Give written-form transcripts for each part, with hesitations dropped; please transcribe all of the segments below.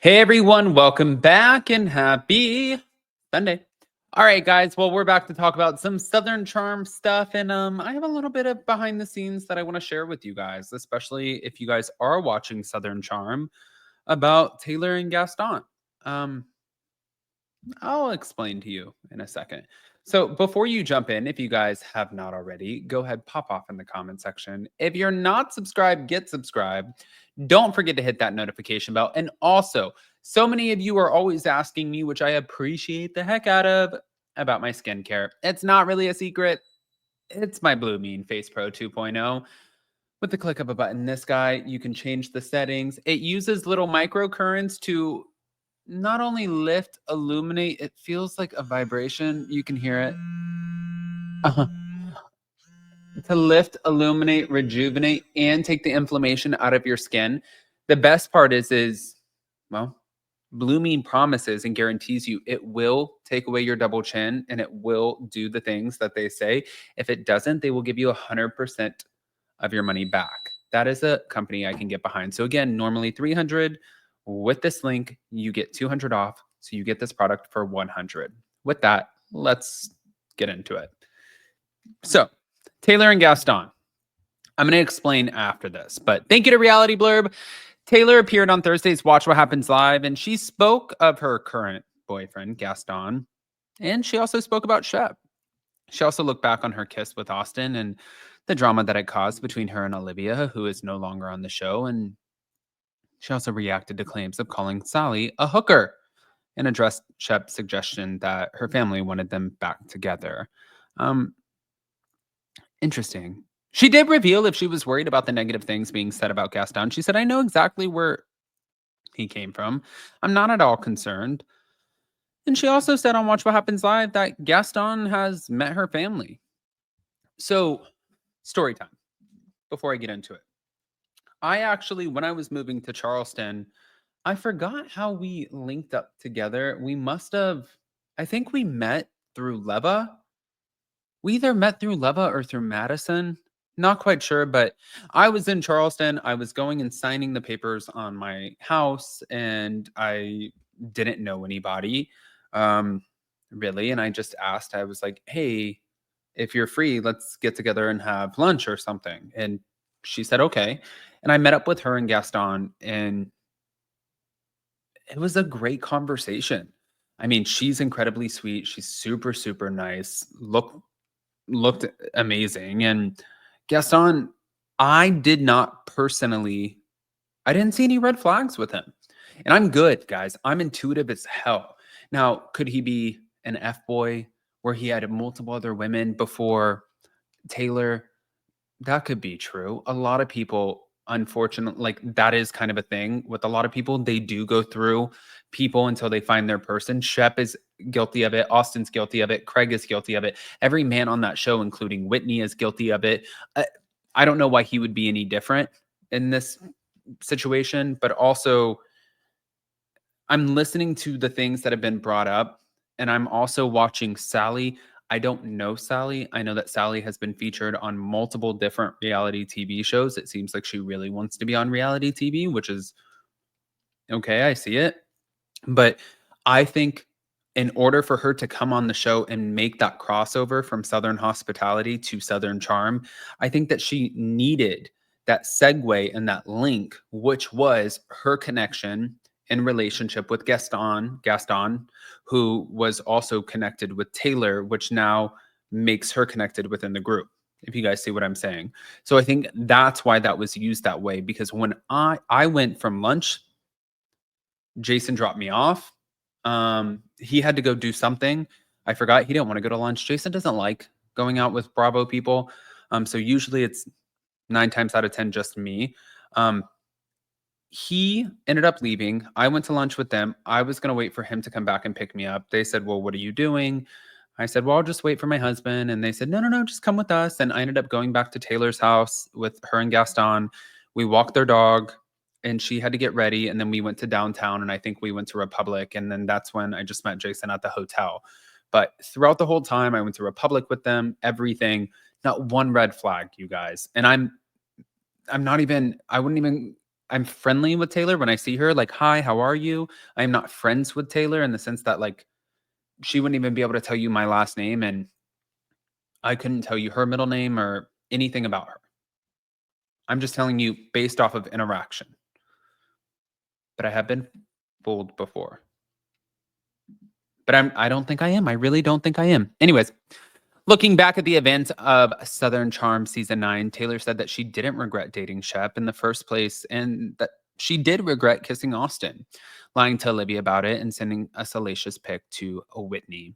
Hey everyone, welcome back and happy Sunday. All right, guys. Well, we're back to talk about some Southern Charm stuff, and I have a little bit of behind the scenes that I want to share with you guys, especially if you guys are watching Southern Charm about Taylor and Gaston. Um, I'll explain to you in a second. So, before you jump in, if you guys have not already, go ahead, pop off in the comment section. If you're not subscribed, get subscribed. Don't forget to hit that notification bell. And also, so many of you are always asking me, which I appreciate the heck out of, about my skincare. It's not really a secret. It's my Blue Mean Face Pro 2.0. With the click of a button, this guy, you can change the settings. It uses little microcurrents to not only lift, illuminate, it feels like a vibration. You can hear it. Uh-huh. To lift, illuminate, rejuvenate, and take the inflammation out of your skin. The best part is, well, Blue Mean promises and guarantees you it will take away your double chin and it will do the things that they say. If it doesn't, they will give you 100% of your money back. That is a company I can get behind. So again, normally 300. With this link, you get 200 off. So you get this product for 100. With that, let's get into it. So, Taylor and Gaston. I'm going to explain after this, but thank you to Reality Blurb. Taylor appeared on Thursday's Watch What Happens Live, and she spoke of her current boyfriend, Gaston, and she also spoke about Shep. She also looked back on her kiss with Austin and the drama that it caused between her and Olivia, who is no longer on the show, and she also reacted to claims of calling Sally a hooker and addressed Shep's suggestion that her family wanted them back together. Um, Interesting. She did reveal if she was worried about the negative things being said about Gaston. She said, I know exactly where he came from. I'm not at all concerned. And she also said on Watch What Happens Live that Gaston has met her family. So, story time before I get into it. I actually, when I was moving to Charleston, I forgot how we linked up together. We must have, I think we met through Leva. We either met through Leva or through Madison. Not quite sure, but I was in Charleston. I was going and signing the papers on my house, and I didn't know anybody um, really. And I just asked, I was like, hey, if you're free, let's get together and have lunch or something. And she said, okay. And I met up with her and Gaston, and it was a great conversation. I mean, she's incredibly sweet. She's super, super nice. Looked amazing. And Gaston, I did not personally, I didn't see any red flags with him. And I'm good, guys. I'm intuitive as hell. Now, could he be an F boy where he had multiple other women before Taylor? That could be true. A lot of people, unfortunately, like that is kind of a thing with a lot of people. They do go through people until they find their person. Shep is guilty of it. Austin's guilty of it. Craig is guilty of it. Every man on that show, including Whitney, is guilty of it. I don't know why he would be any different in this situation, but also I'm listening to the things that have been brought up, and I'm also watching Sally. I don't know Sally. I know that Sally has been featured on multiple different reality TV shows. It seems like she really wants to be on reality TV, which is okay. I see it. But I think in order for her to come on the show and make that crossover from Southern Hospitality to Southern Charm, I think that she needed that segue and that link, which was her connection in relationship with Gaston, who was also connected with Taylor, which now makes her connected within the group. If you guys see what I'm saying. So I think that's why that was used that way, because when I went from lunch, Jason dropped me off. He had to go do something. I forgot he didn't want to go to lunch. Jason doesn't like going out with Bravo people. So usually it's 9 times out of 10 just me. He ended up leaving. I went to lunch with them. I was going to wait for him to come back and pick me up. They said, well, what are you doing? I said, well, I'll just wait for my husband. And they said, no, just come with us. And I ended up going back to Taylor's house with her and Gaston. We walked their dog, and she had to get ready. And then we went to downtown, and I think we went to Republic. And then that's when I just met Jason at the hotel. But throughout the whole time, I went to Republic with them, everything, not one red flag, you guys. And I wouldn't even I'm friendly with Taylor when I see her, like, hi, how are you? I'm not friends with Taylor in the sense that, like, she wouldn't even be able to tell you my last name, and I couldn't tell you her middle name or anything about her. I'm just telling you based off of interaction. But I have been fooled before. But I don't think I am. I really don't think I am. Anyways, looking back at the events of Southern Charm season 9, Taylor said that she didn't regret dating Shep in the first place and that she did regret kissing Austin, lying to Olivia about it and sending a salacious pic to Whitney.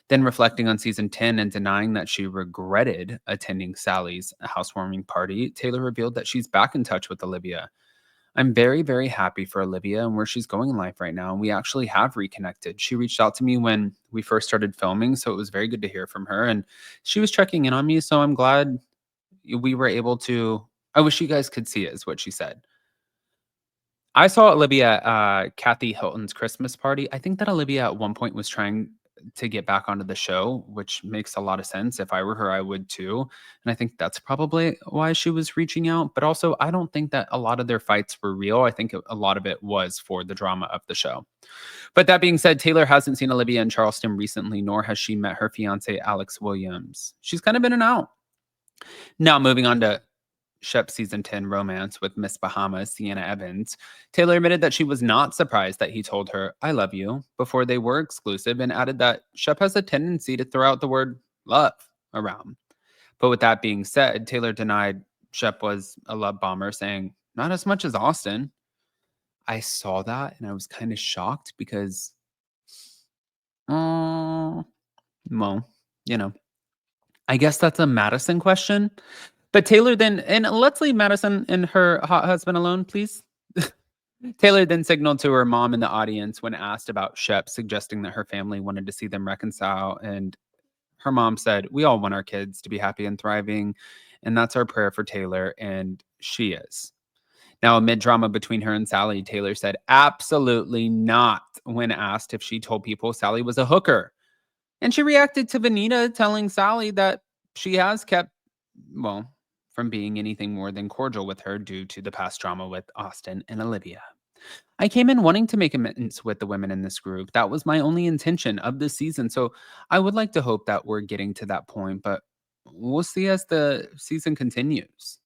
Then reflecting on season 10 and denying that she regretted attending Sally's housewarming party, Taylor revealed that she's back in touch with Olivia. I'm very, very happy for Olivia and where she's going in life right now. And we actually have reconnected. She reached out to me when we first started filming, so it was very good to hear from her. And she was checking in on me, so I'm glad we were able to. I wish you guys could see it, is what she said. I saw Olivia at Kathy Hilton's Christmas party. I think that Olivia at one point was trying to get back onto the show, which makes a lot of sense. If I were her, I would too. And I think that's probably why she was reaching out. But also, I don't think that a lot of their fights were real. I think a lot of it was for the drama of the show. But that being said, Taylor hasn't seen Olivia in Charleston recently, nor has she met her fiance, Alex Williams. She's kind of been in and out. Now, moving on to Shep season 10 romance with Miss Bahamas, Sienna Evans, Taylor admitted that she was not surprised that he told her, I love you, before they were exclusive, and added that Shep has a tendency to throw out the word love around. But with that being said, Taylor denied Shep was a love bomber, saying, not as much as Austin. I saw that and I was kind of shocked because, well, I guess that's a Madison question. But Taylor then, and let's leave Madison and her hot husband alone, please. Taylor then signaled to her mom in the audience when asked about Shep, suggesting that her family wanted to see them reconcile. And her mom said, we all want our kids to be happy and thriving. And that's our prayer for Taylor. And she is. Now, amid drama between her and Sally, Taylor said, absolutely not, when asked if she told people Sally was a hooker. And she reacted to Vanita telling Sally that she has kept, from being anything more than cordial with her due to the past drama with Austin and Olivia. I came in wanting to make amends with the women in this group. That was my only intention of this season. So I would like to hope that we're getting to that point, but we'll see as the season continues.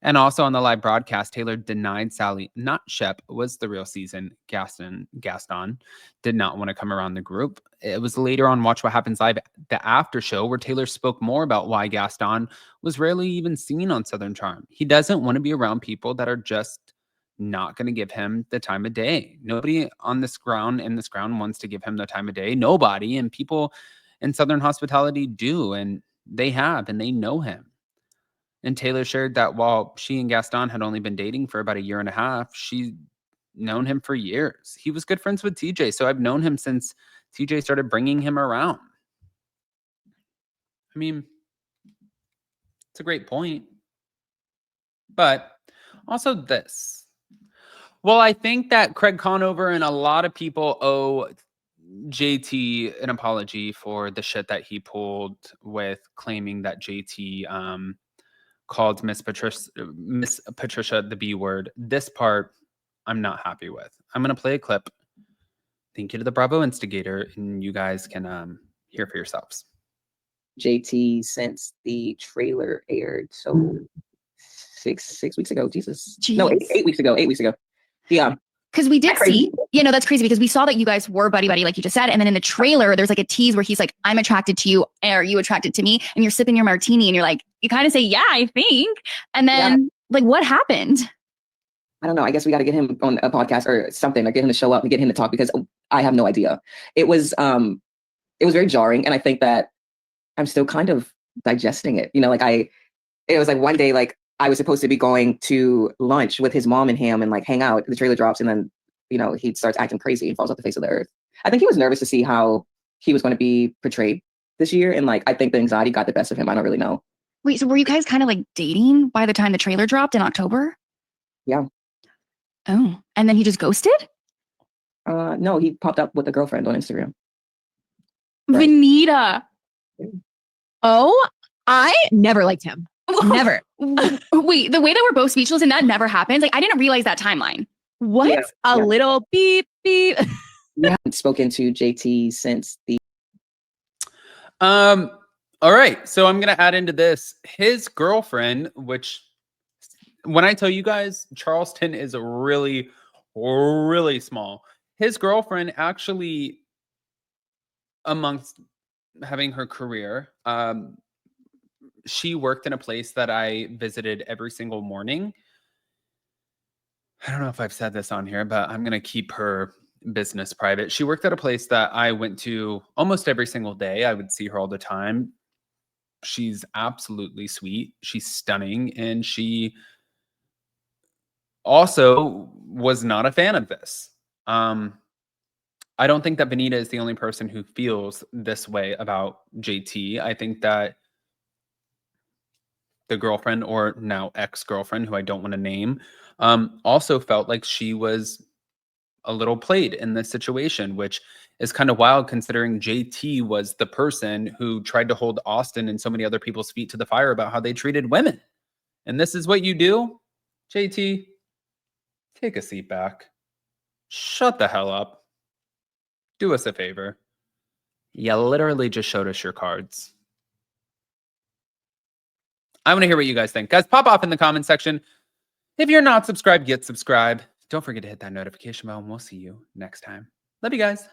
And also on the live broadcast, Taylor denied Sally, not Shep, was the real Gaston did not want to come around the group. It was later on Watch What Happens Live, the after show, where Taylor spoke more about why Gaston was rarely even seen on Southern Charm. He doesn't want to be around people that are just not going to give him the time of day. Nobody in this ground wants to give him the time of day. Nobody. And people in Southern hospitality do, and they have, and they know him. And Taylor shared that while she and Gaston had only been dating for about a year and a half, she'd known him for years. He was good friends with TJ, so I've known him since TJ started bringing him around. I mean, it's a great point. But also this. Well, I think that Craig Conover and a lot of people owe JT an apology for the shit that he pulled with claiming that JT called Miss Patricia the B word. This part I'm not happy with. I'm going to play a clip. Thank you to the Bravo Instigator, and you guys can hear for yourselves. JT since the trailer aired. So six weeks ago. Jesus. Jeez. No, 8 weeks ago. 8 weeks ago. Yeah. Because we did see, that's crazy because we saw that you guys were buddy-buddy, like you just said. And then in the trailer, there's like a tease where he's like, I'm attracted to you. Are you attracted to me? And you're sipping your martini and you're like, you kind of say, yeah, I think. And then like, what happened? I don't know. I guess we got to get him on a podcast or something, or get him to show up and get him to talk, because I have no idea. It was very jarring. And I think that I'm still kind of digesting it. It was like one day, like, I was supposed to be going to lunch with his mom and him and like hang out. The trailer drops and then, he starts acting crazy and falls off the face of the earth. I think he was nervous to see how he was going to be portrayed this year. And like, I think the anxiety got the best of him. I don't really know. Wait, so were you guys kind of like dating by the time the trailer dropped in October? Yeah. Oh, and then he just ghosted? No, he popped up with a girlfriend on Instagram. Right. Vanita. Oh, I never liked him. Never. Wait, the way that we're both speechless and that never happens. Like, I didn't realize that timeline. What? Yeah, A yeah. little beep, beep. You haven't spoken to JT since the All right. So I'm gonna add into this his girlfriend, which when I tell you guys, Charleston is really, really small. His girlfriend actually, amongst having her career, she worked in a place that I visited every single morning. I don't know if I've said this on here, but I'm going to keep her business private. She worked at a place that I went to almost every single day. I would see her all the time. She's absolutely sweet. She's stunning. And she also was not a fan of this. I don't think that Vanita is the only person who feels this way about JT. I think that the girlfriend, or now ex-girlfriend, who I don't want to name, also felt like she was a little played in this situation, which is kind of wild considering JT was the person who tried to hold Austin and so many other people's feet to the fire about how they treated women. And this is what you do? JT, take a seat back. Shut the hell up. Do us a favor. You literally just showed us your cards. I want to hear what you guys think. Guys, pop off in the comment section. If you're not subscribed, get subscribed. Don't forget to hit that notification bell, and we'll see you next time. Love you guys.